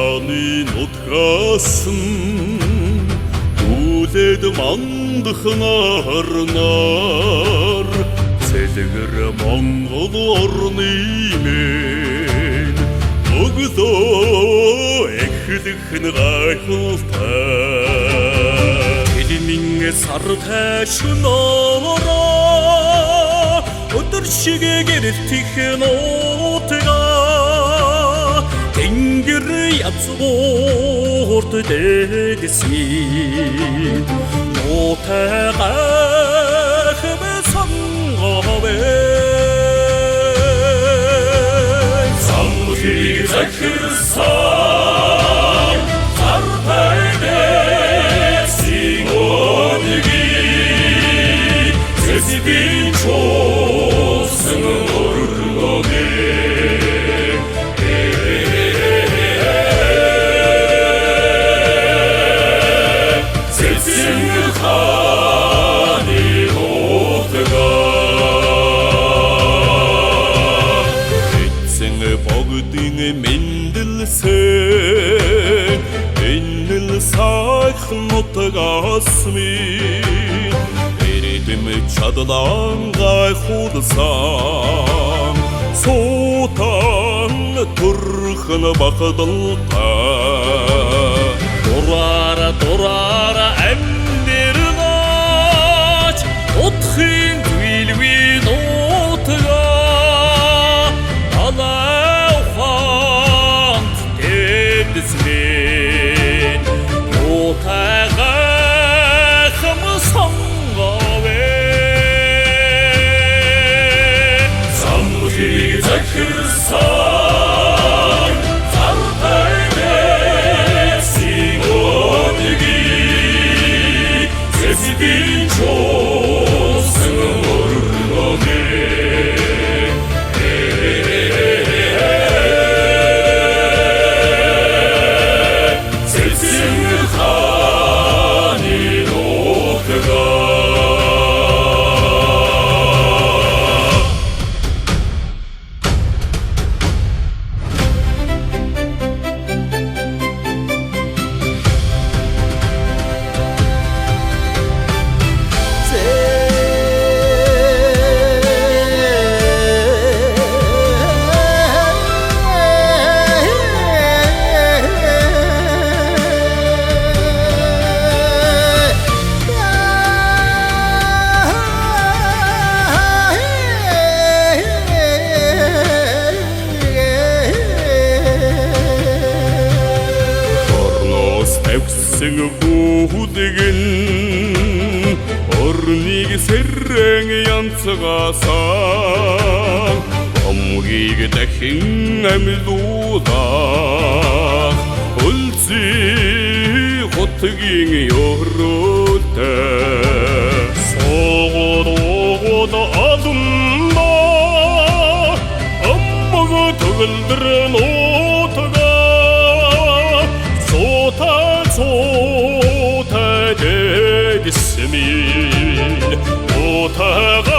Хааны нутгаас үлээд мандах нарнаар Цэлгэр Монгол орны мэн Өгдөө эхлэх гайхалтай Хэлмийн сар тайшнаараа Өдөр шиг гэрэлтэх нутгаа Тэнгэр язгуурт дэдсийн Нутай гайхмэ сонгоовэ Самхийг захирсан Зартай дэдсийн одгийг Зэсбин чуусан орногэ Мэндэлсэн энэл сайхан нутгаас минь Эрэдэм чадлан гайхуулсан Суутан төрхөн бахадалтай Дурара амьдралаач Утхын гүйлгүй нутгаа Дэдсмэн Нутай гайхмэ сонгоовэ Самхийг захирсан Зартай дэдсийн одгийг Зэсбин чуусан орногэ Бүдгэн орныг сэрэн янцгаасан Омгийг дахин амьлуулах Үлзий хотгийн ёролтой Согод алунна Аммаг төгөлдрэн утгаа Сутай дэдсмэн Нутай